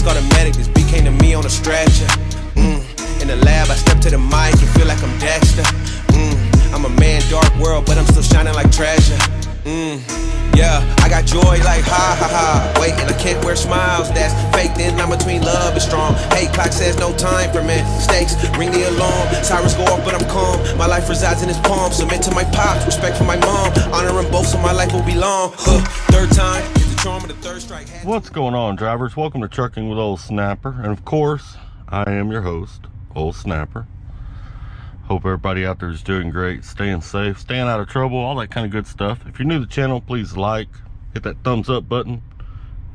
called a medic. This beat came to me on a stretcher. In the lab, I step to the mic and feel like I'm Dexter. I'm a man, dark world, but I'm still shining like treasure. Yeah, I got joy like ha ha ha. Wait, and I can't wear smiles, that's fake. Then I'm between love and strong. Hate clock says no time for mistakes. Ring the alarm, sirens go off, but I'm calm. My life resides in his palm. Submit to my pops, respect for my mom. Honoring both, so my life will be long. Third time, is the charm of the third strike. What's going on, drivers? Welcome to Trucking with Old Snapper, and of course, I am your host, Old Snapper. Hope everybody out there is doing great, staying safe, staying out of trouble, all that kind of good stuff. If you're new to the channel, please like, hit that thumbs up button,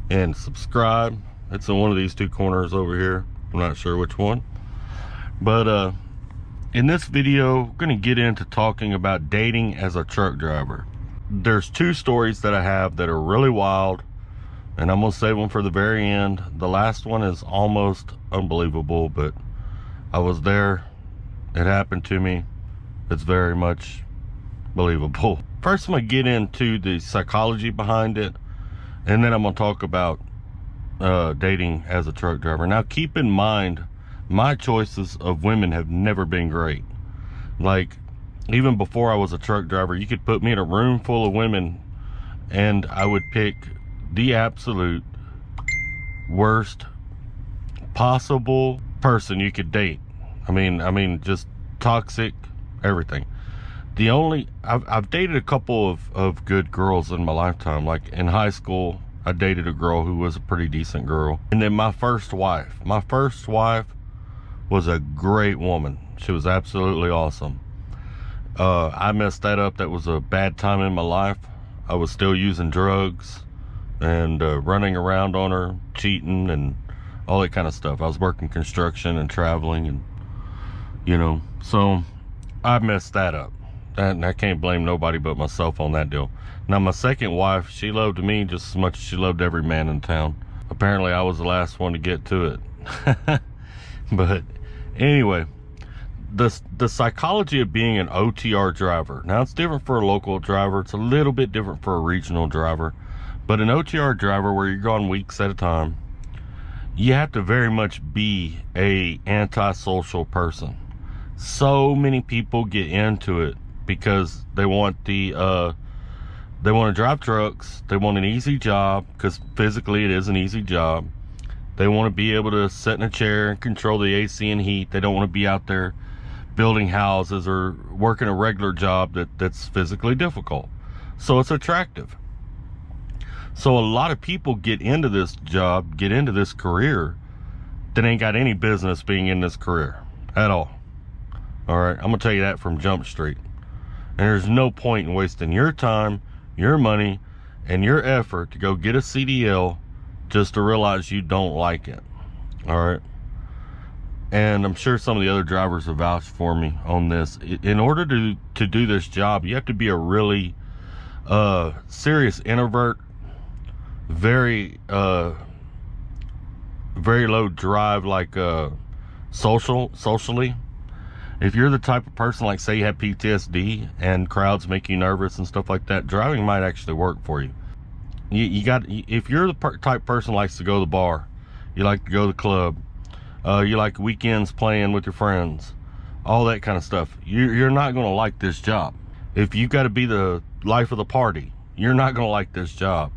and subscribe. It's in one of these two corners over here. I'm not sure which one. But in this video, we're going to get into talking about dating as a truck driver. There's two stories that I have that are really wild, and I'm going to save them for the very end. The last one is almost unbelievable, but I was there. It happened to me. It's very much believable. First, I'm going to get into the psychology behind it, and then I'm going to talk about dating as a truck driver. Now, keep in mind, my choices of women have never been great. Like, even before I was a truck driver, you could put me in a room full of women, and I would pick the absolute worst possible person you could date. I mean, just toxic, everything. I've dated a couple of good girls in my lifetime. Like in high school, I dated a girl who was a pretty decent girl. And then my first wife was a great woman. She was absolutely awesome. I messed that up. That was a bad time in my life. I was still using drugs and running around on her, cheating and all that kind of stuff. I was working construction and traveling, and you know, so I messed that up. And I can't blame nobody but myself on that deal. Now, my second wife, she loved me just as much as she loved every man in town. Apparently, I was the last one to get to it. But anyway, the psychology of being an OTR driver. Now, it's different for a local driver. It's a little bit different for a regional driver. But an OTR driver, where you're gone weeks at a time, you have to very much be a antisocial person. So many people get into it because they want they want to drive trucks. They want an easy job, because physically it is an easy job. They want to be able to sit in a chair and control the AC and heat. They don't want to be out there building houses or working a regular job that's physically difficult. So it's attractive. So a lot of people get into this job, get into this career, that ain't got any business being in this career at all. All right, I'm gonna tell you that from Jump Street. And there's no point in wasting your time, your money, and your effort to go get a CDL just to realize you don't like it. All right. And I'm sure some of the other drivers have vouched for me on this. In order to do this job, you have to be a really serious introvert, very low drive, like socially. If you're the type of person, like say you have PTSD and crowds make you nervous and stuff like that, driving might actually work for you. If you're the type person likes to go to the bar, you like to go to the club, you like weekends playing with your friends, all that kind of stuff, you're not going to like this job. If you got to be the life of the party, you're not going to like this job.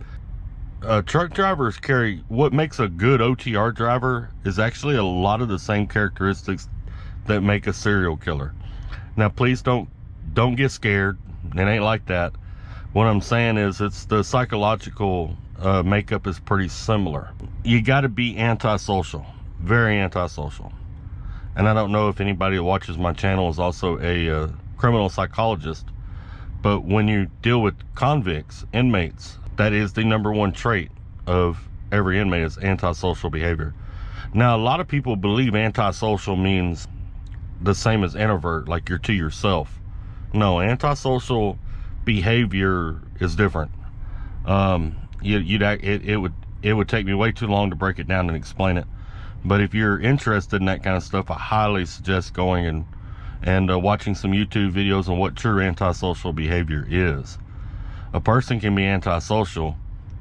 Truck drivers carry, what makes a good OTR driver is actually a lot of the same characteristics that make a serial killer. Now, please don't get scared. It ain't like that. What I'm saying is, it's the psychological makeup is pretty similar. You got to be antisocial, very antisocial. And I don't know if anybody that watches my channel is also a criminal psychologist, but when you deal with convicts, inmates, that is the #1 trait of every inmate, is antisocial behavior. Now, a lot of people believe antisocial means the same as introvert, like you're to yourself. No, antisocial behavior is different. It would take me way too long to break it down and explain it. But if you're interested in that kind of stuff, I highly suggest going and watching some YouTube videos on what true antisocial behavior is. A person can be antisocial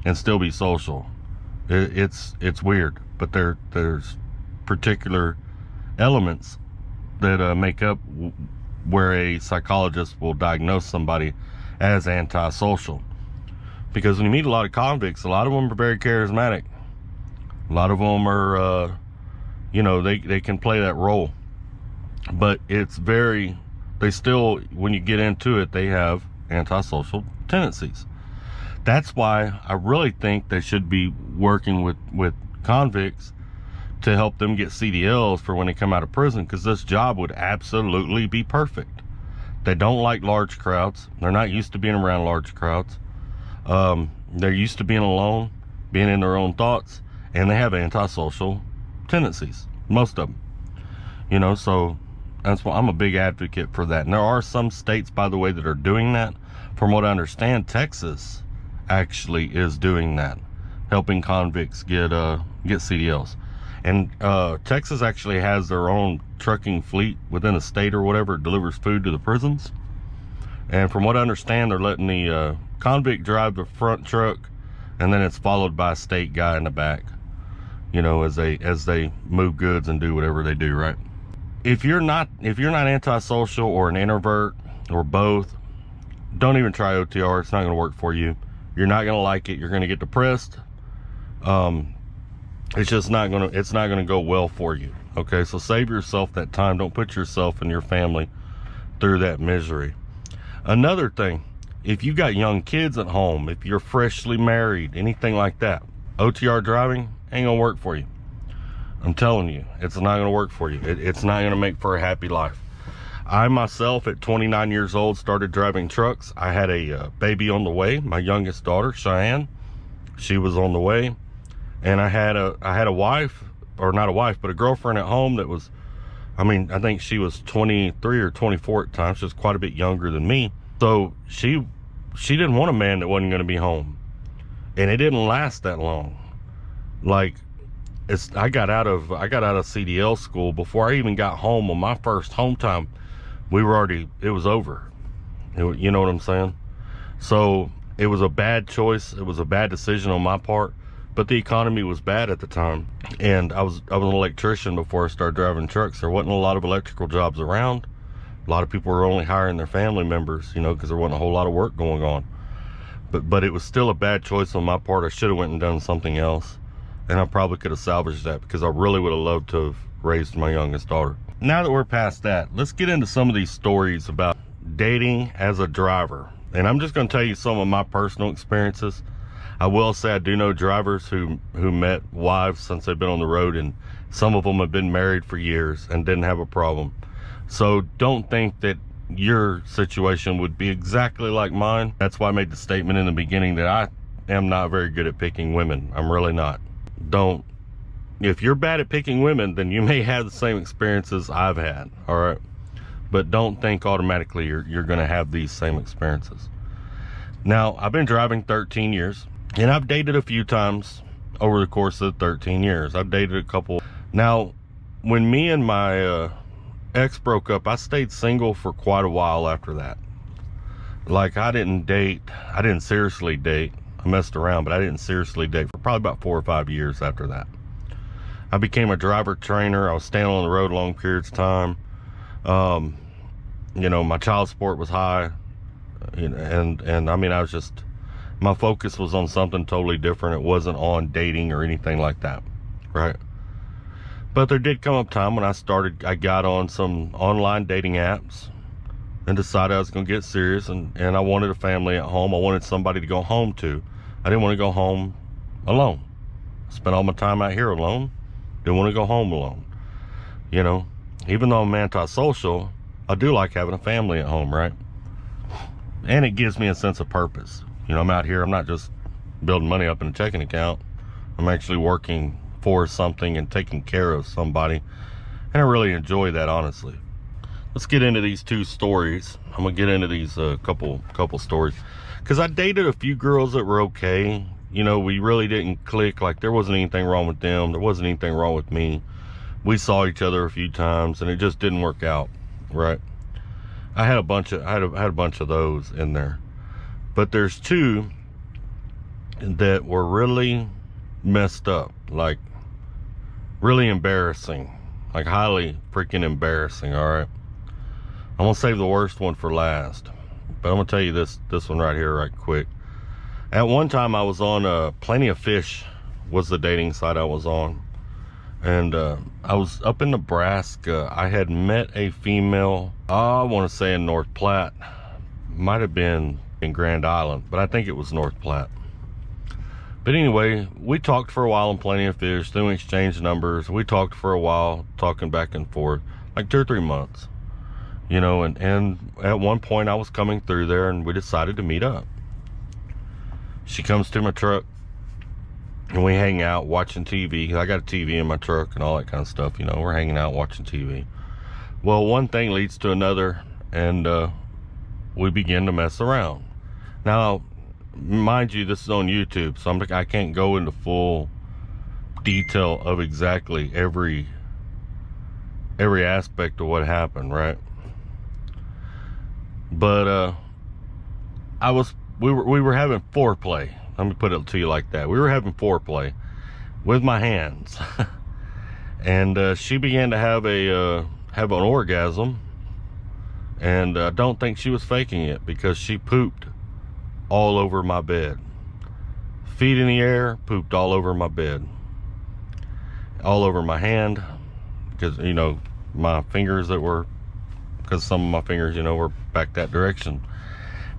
and still be social. It's weird, but there's particular elements that make up where a psychologist will diagnose somebody as antisocial. Because when you meet a lot of convicts, a lot of them are very charismatic. A lot of them are, they can play that role. But they still, when you get into it, they have antisocial tendencies. That's why I really think they should be working with convicts to help them get CDLs for when they come out of prison, because this job would absolutely be perfect. They don't like large crowds. They're not used to being around large crowds. They're used to being alone, being in their own thoughts, and they have antisocial tendencies, most of them. So that's why I'm a big advocate for that. And there are some states, by the way, that are doing that. From what I understand, Texas actually is doing that, helping convicts get CDLs. And Texas actually has their own trucking fleet within a state or whatever. It delivers food to the prisons. And from what I understand, they're letting the convict drive the front truck, and then it's followed by a state guy in the back, as they move goods and do whatever they do, right? If you're not antisocial or an introvert or both, don't even try OTR. It's not going to work for you. You're not going to like it. You're going to get depressed. It's just not going to go well for you. Okay, so save yourself that time. Don't put yourself and your family through that misery. Another thing, if you got young kids at home, if you're freshly married, anything like that, OTR driving ain't gonna work for you. I'm telling you, it's not gonna work for you. It's not gonna make for a happy life. I myself, at 29 years old, started driving trucks. I had a baby on the way. My youngest daughter, Cheyenne, she was on the way. And I had a wife, or not a wife, but a girlfriend at home that was, I think she was 23 or 24 at the time. She was quite a bit younger than me. So she didn't want a man that wasn't going to be home. And it didn't last that long. Like, I got out of CDL school. Before I even got home on my first home time, it was over. You know what I'm saying? So it was a bad choice. It was a bad decision on my part. But the economy was bad at the time, and I was an electrician before I started driving trucks. There wasn't a lot of electrical jobs around. A lot of people were only hiring their family members, because there wasn't a whole lot of work going on. But it was still a bad choice on my part. I should have went and done something else, and I probably could have salvaged that, because I really would have loved to have raised my youngest daughter. Now that we're past that, let's get into some of these stories about dating as a driver. And I'm just going to tell you some of my personal experiences. I will say I do know drivers who met wives since they've been on the road, and some of them have been married for years and didn't have a problem. So don't think that your situation would be exactly like mine. That's why I made the statement in the beginning that I am not very good at picking women. I'm really not. If you're bad at picking women, then you may have the same experiences I've had, all right? But don't think automatically you're going to have these same experiences. Now, I've been driving 13 years. And I've dated a few times over the course of 13 years. I've dated a couple. Now, when me and my ex broke up, I stayed single for quite a while after that. Like, I didn't seriously date. I messed around, but I didn't seriously date for probably about 4 or 5 years after that. I became a driver trainer. I was staying on the road long periods of time. My child support was high. I was just... My focus was on something totally different. It wasn't on dating or anything like that, right? But there did come a time when I got on some online dating apps and decided I was going to get serious, and I wanted a family at home. I wanted somebody to go home to. I didn't want to go home alone. I spent all my time out here alone. Didn't want to go home alone. Even though I'm antisocial, I do like having a family at home, right? And it gives me a sense of purpose. I'm out here, I'm not just building money up in a checking account. I'm actually working for something and taking care of somebody. And I really enjoy that, honestly. Let's get into these two stories. I'm going to get into these couple stories. Because I dated a few girls that were okay. We really didn't click. Like, there wasn't anything wrong with them. There wasn't anything wrong with me. We saw each other a few times, and it just didn't work out, right? I had a bunch of those in there. But there's two that were really messed up, like really embarrassing, like highly freaking embarrassing. All right, I'm gonna save the worst one for last, but I'm gonna tell you this one right here right quick. At one time I was on Plenty of Fish was the dating site I was on, and I was up in Nebraska. I had met a female, I want to say in North Platte, might have been in Grand Island, but I think it was North Platte. But anyway, we talked for a while on Plenty of Fish, then we exchanged numbers. We talked for a while, talking back and forth, like 2 or 3 months, you know, and at one point I was coming through there and we decided to meet up. She comes to my truck and we hang out watching TV. I got a TV in my truck and all that kind of stuff, you know, we're hanging out watching TV. Well, one thing leads to another, and we begin to mess around. Now, mind you, this is on YouTube, so I can't go into full detail of exactly every aspect of what happened, right? But we were having foreplay. Let me put it to you like that. We were having foreplay with my hands, and she began to have an orgasm, and I don't think she was faking it, because she pooped all over my bed. Feet in the air, pooped all over my bed, all over my hand, because, you know, my fingers because some of my fingers, you know, were back that direction.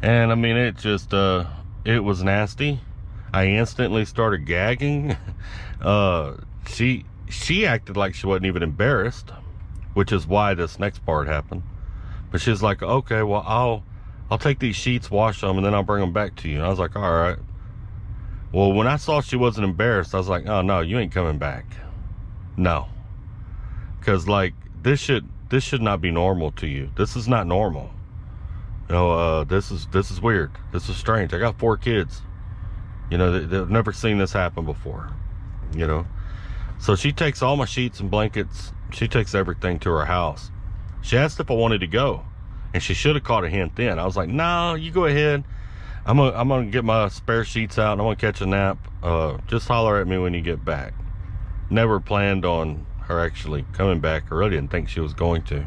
And I mean, it just it was nasty. I instantly started gagging. She acted like she wasn't even embarrassed, which is why this next part happened. But she's like, okay, well, I'll take these sheets, wash them, and then I'll bring them back to you. And I was like, all right. Well, when I saw she wasn't embarrassed, I was like, oh no, you ain't coming back. No. Because like, this should not be normal to you. This is not normal. You know, this is weird. This is strange. I got 4 kids. You know, they've never seen this happen before. You know, so she takes all my sheets and blankets. She takes everything to her house. She asked if I wanted to go, and she should have caught a hint then. I was like, no, you go ahead. I'm gonna get my spare sheets out and I'm gonna catch a nap. Just holler at me when you get back. Never planned on her actually coming back. I really didn't think she was going to,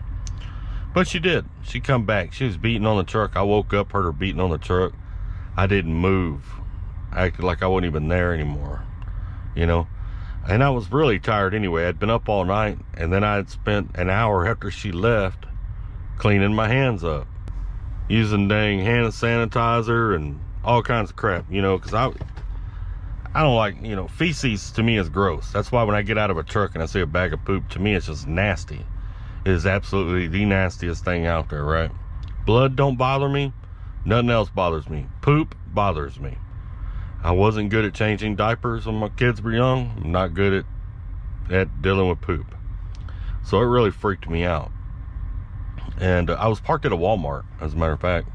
but she did. She come back. She was beating on the truck. I woke up, heard her beating on the truck. I didn't move. I acted like I wasn't even there anymore, you know. And I was really tired anyway. I'd been up all night, and then I had spent an hour after she left cleaning my hands up, using dang hand sanitizer and all kinds of crap, you know, because I don't like, you know, feces to me is gross. That's why when I get out of a truck and I see a bag of poop, to me it's just nasty. It is absolutely the nastiest thing out there, right? Blood don't bother me. Nothing else bothers me. Poop bothers me. I wasn't good at changing diapers when my kids were young. I'm not good at dealing with poop. So it really freaked me out. And I was parked at a Walmart, as a matter of fact.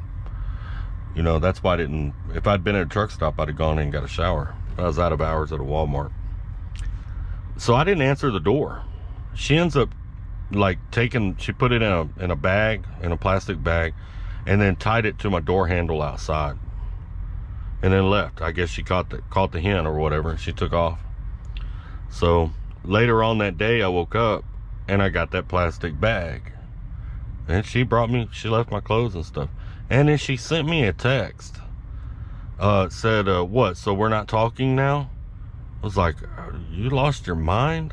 You know, that's why I didn't, if I'd been at a truck stop, I'd have gone in and got a shower. I was out of hours at a Walmart. So I didn't answer the door. She ends up like she put it in a bag, in a plastic bag, and then tied it to my door handle outside. And then left. I guess she caught the hint or whatever, and she took off. So later on that day I woke up and I got that plastic bag. And she left my clothes and stuff. And then she sent me a text. It said, what, so we're not talking now? I was like, you lost your mind?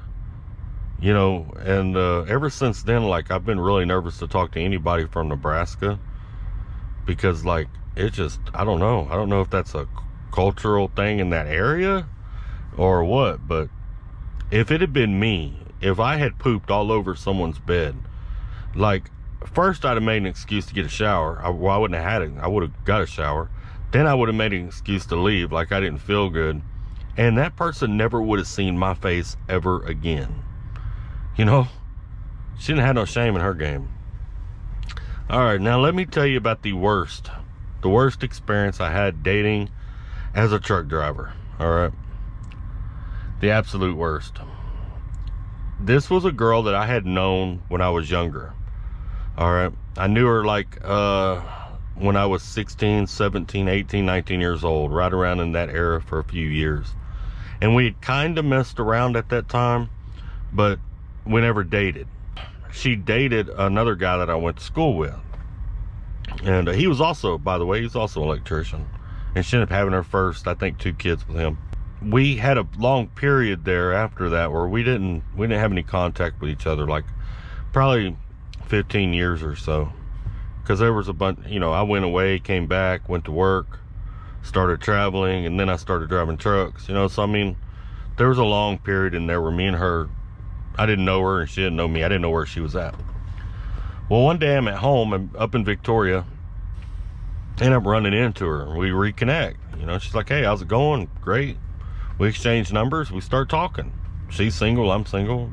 You know, and ever since then, like, I've been really nervous to talk to anybody from Nebraska. Because, like, it just, I don't know if that's a cultural thing in that area or what. But if it had been me, if I had pooped all over someone's bed, like, first I'd have made an excuse to get a shower. I wouldn't have had it. I would have got a shower. Then I would have made an excuse to leave, like I didn't feel good. And that person never would have seen my face ever again. You know, she didn't have no shame in her game. All right, now let me tell you about the worst experience I had dating as a truck driver. All right, the absolute worst. This was a girl that I had known when I was younger. All right, I knew her like when I was 16, 17, 18, 19 years old, right around in that era for a few years. And we had kind of messed around at that time, but we never dated. She dated another guy that I went to school with. And he was also, by the way, he's also an electrician. And she ended up having her first, I think, 2 kids with him. We had a long period there after that where we didn't have any contact with each other, like probably 15 years or so. Because there was a bunch, you know, I went away, came back, went to work, started traveling, and then I started driving trucks, you know. So I mean, there was a long period in there where me and her, I didn't know her and she didn't know me. I didn't know where she was at. Well, one day I'm at home, I'm up in Victoria, and I'm running into her. We reconnect, you know. She's like, hey, how's it going? Great. We exchange numbers, we start talking. She's single, I'm single.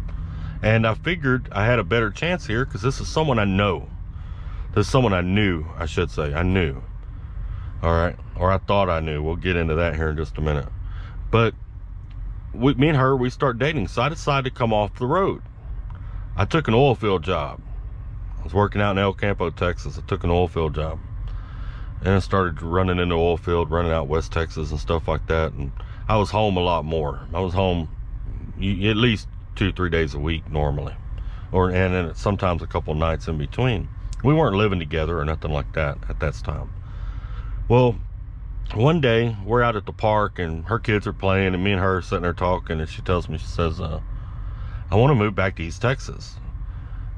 And I figured I had a better chance here because this is someone I know. This is someone I knew, I should say. I knew. All right. Or I thought I knew. We'll get into that here in just a minute. But me and her, we start dating. So I decided to come off the road. I took an oil field job. I was working out in El Campo, Texas. I took an oil field job. And I started running into oil field, running out West Texas and stuff like that. And I was home a lot more. I was home at least 2-3 days a week normally, and then sometimes a couple nights in between. We weren't living together or nothing like that at that time. Well, one day we're out at the park and her kids are playing and me and her are sitting there talking, and she tells me, she says, I want to move back to East Texas.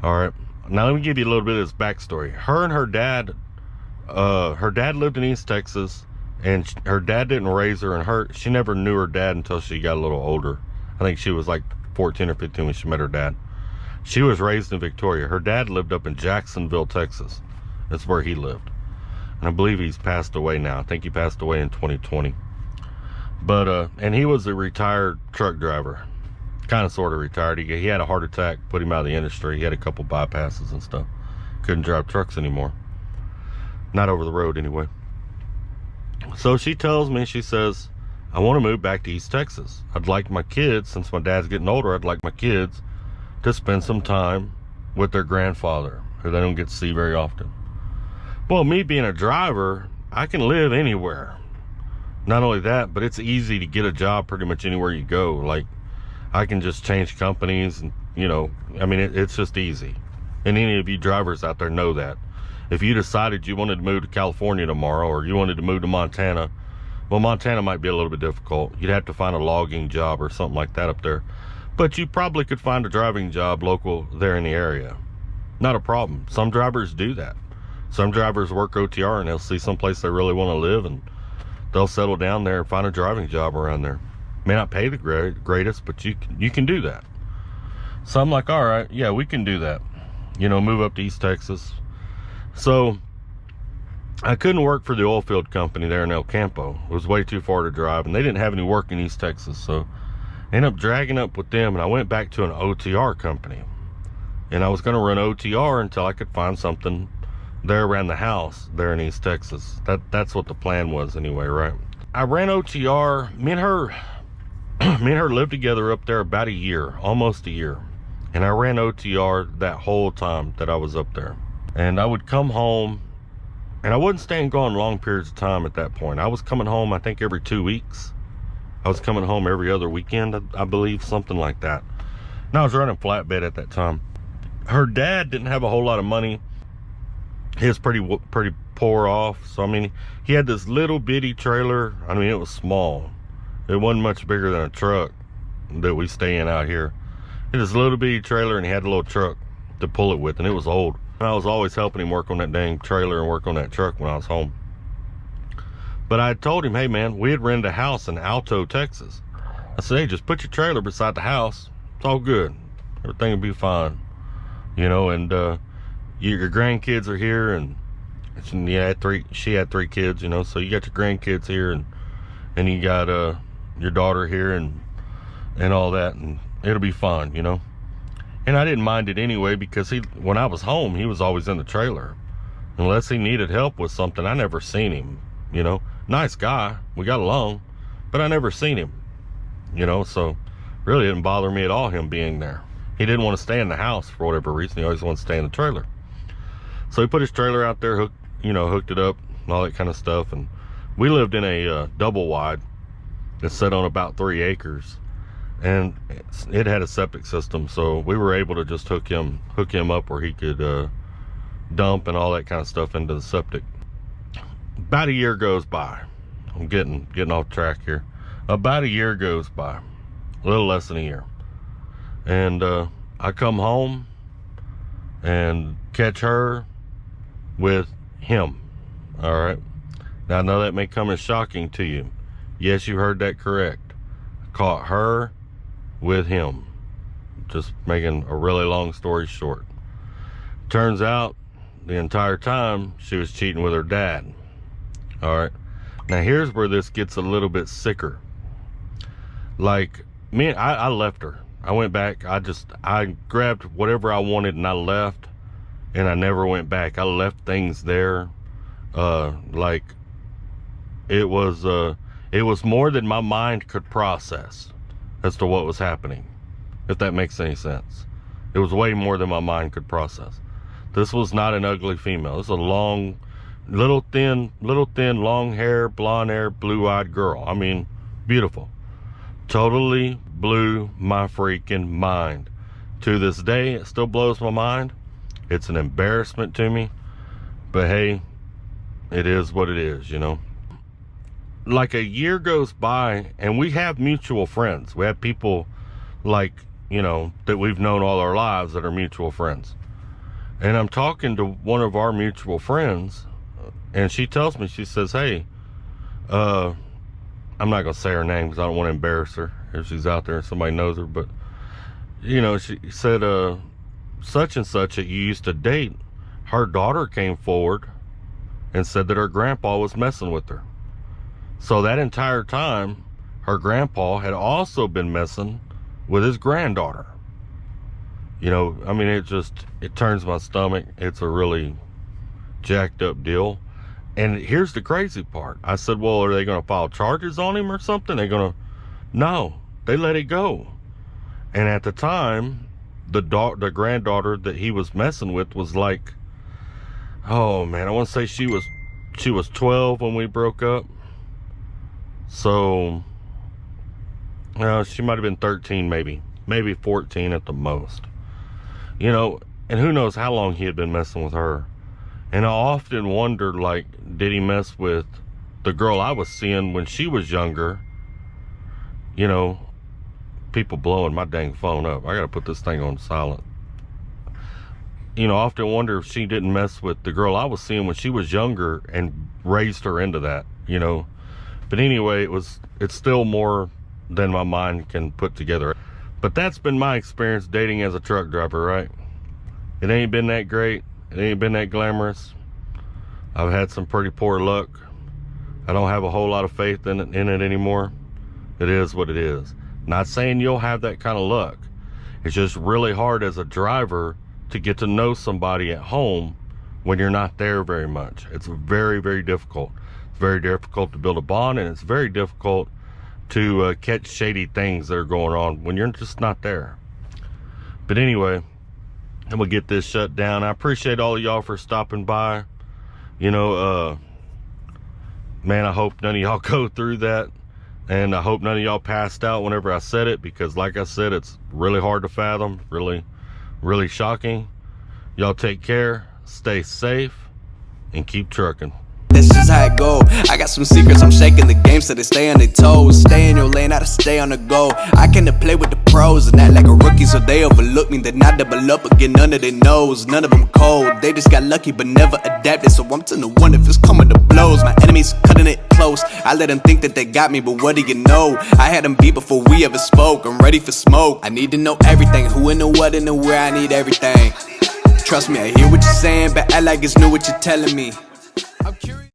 All right, now let me give you a little bit of this backstory. Her and her dad lived in East Texas. And her dad didn't raise her, and she never knew her dad until she got a little older. I think she was like 14 or 15 when she met her dad. She was raised in Victoria. Her dad lived up in Jacksonville, Texas. That's where he lived. And I believe he's passed away now. I think he passed away in 2020. But, and he was a retired truck driver. Kind of sort of retired. He had a heart attack, put him out of the industry. He had a couple bypasses and stuff. Couldn't drive trucks anymore. Not over the road anyway. So she tells me, she says, I want to move back to East Texas. I'd like my kids, since my dad's getting older, I'd like my kids to spend some time with their grandfather, who they don't get to see very often. Well, me being a driver, I can live anywhere. Not only that, but it's easy to get a job pretty much anywhere you go. Like, I can just change companies and, you know, I mean, it's just easy. And any of you drivers out there know that. If you decided you wanted to move to California tomorrow, or you wanted to move to Montana, well, Montana might be a little bit difficult. You'd have to find a logging job or something like that up there. But you probably could find a driving job local there in the area. Not a problem. Some drivers do that. Some drivers work OTR and they'll see someplace they really want to live, and they'll settle down there and find a driving job around there. May not pay the greatest, but you can do that. So I'm like, all right, yeah, we can do that. You know, move up to East Texas. So I couldn't work for the oil field company there in El Campo. It was way too far to drive, and they didn't have any work in East Texas. So I ended up dragging up with them, and I went back to an OTR company. And I was going to run OTR until I could find something there around the house there in East Texas. That's what the plan was anyway, right? I ran OTR. Me and her lived together up there about a year, almost a year. And I ran OTR that whole time that I was up there. And I would come home, and I wasn't staying gone long periods of time at that point. I was coming home, I think, every 2 weeks. I was coming home every other weekend, I believe, something like that. And I was running flatbed at that time. Her dad didn't have a whole lot of money. He was pretty poor off. So, I mean, he had this little bitty trailer. I mean, it was small. It wasn't much bigger than a truck that we stay in out here. It was a little bitty trailer, and he had a little truck to pull it with, and it was old. I was always helping him work on that dang trailer and work on that truck when I was home. But I told him, hey man, we had rented a house in Alto, Texas. I said, hey, just put your trailer beside the house. It's all good. Everything will be fine. You know, and your grandkids are here, and she had 3 kids, you know, so you got your grandkids here, and you got your daughter here, and all that, and it'll be fun, you know. And I didn't mind it anyway, because when I was home, he was always in the trailer. Unless he needed help with something, I never seen him, you know. Nice guy, we got along, but I never seen him, you know, so really didn't bother me at all, him being there. He didn't want to stay in the house for whatever reason. He always wanted to stay in the trailer. So he put his trailer out there, hooked it up, and all that kind of stuff. And we lived in a double wide, It sat on about 3 acres, and it had a septic system, so we were able to just hook him up where he could dump and all that kind of stuff into the septic. About a year goes by. I'm getting off track here. About a year goes by, a little less than a year, and I come home and catch her with him. All right, now I know that may come as shocking to you. Yes, you heard that correct. I caught her with him. Just making a really long story short. Turns out the entire time she was cheating with her dad. All right, now here's where this gets a little bit sicker. Like me, I left her. I went back. I grabbed whatever I wanted and I left, and I never went back. I left things there. Like it was more than my mind could process as to what was happening, if that makes any sense. It was way more than my mind could process. This was not an ugly female. This is a long, little thin, long hair, blonde hair, blue-eyed girl. I mean, beautiful. Totally blew my freaking mind. To this day, it still blows my mind. It's an embarrassment to me, but hey, it is what it is, you know. Like a year goes by and we have mutual friends. We have people like, you know, that we've known all our lives that are mutual friends. And I'm talking to one of our mutual friends, and she tells me, she says, hey, I'm not gonna say her name because I don't want to embarrass her if she's out there and somebody knows her, but you know, she said, such and such that you used to date, her daughter came forward and said that her grandpa was messing with her. So that entire time, her grandpa had also been messing with his granddaughter. You know, I mean, it turns my stomach. It's a really jacked up deal. And here's the crazy part. I said, well, are they going to file charges on him or something? No, they let it go. And at the time, the granddaughter that he was messing with was like, oh man, I want to say she was 12 when we broke up. So, she might have been 13, maybe 14 at the most. You know, and who knows how long he had been messing with her. And I often wondered, like, did he mess with the girl I was seeing when she was younger? You know, people blowing my dang phone up. I gotta put this thing on silent. You know, I often wonder if she didn't mess with the girl I was seeing when she was younger and raised her into that, you know. But anyway, it's still more than my mind can put together. But that's been my experience dating as a truck driver, right? It ain't been that great. It ain't been that glamorous. I've had some pretty poor luck. I don't have a whole lot of faith in it anymore. It is what it is. Not saying you'll have that kind of luck. It's just really hard as a driver to get to know somebody at home when you're not there very much. It's very, very difficult. It's very difficult to build a bond, and it's very difficult to catch shady things that are going on when you're just not there. But anyway, I'm gonna get this shut down. I appreciate all of y'all for stopping by. You know, man, I hope none of y'all go through that, and I hope none of y'all passed out whenever I said it, because like I said, it's really hard to fathom, really, really shocking. Y'all take care, stay safe, and keep trucking. That's just how it go. I got some secrets, I'm shaking the game so they stay on their toes. Stay in your lane, how to stay on the go. I can play with the pros and act like a rookie, so they overlook me. Then I double up again, none of their knows. None of them cold, they just got lucky but never adapted. So I'm to the one if it's coming to blows. My enemies cutting it close. I let them think that they got me, but what do you know? I had them beat before we ever spoke. I'm ready for smoke. I need to know everything, who and the what and the where. I need everything. Trust me, I hear what you're saying, but act like it's new what you're telling me.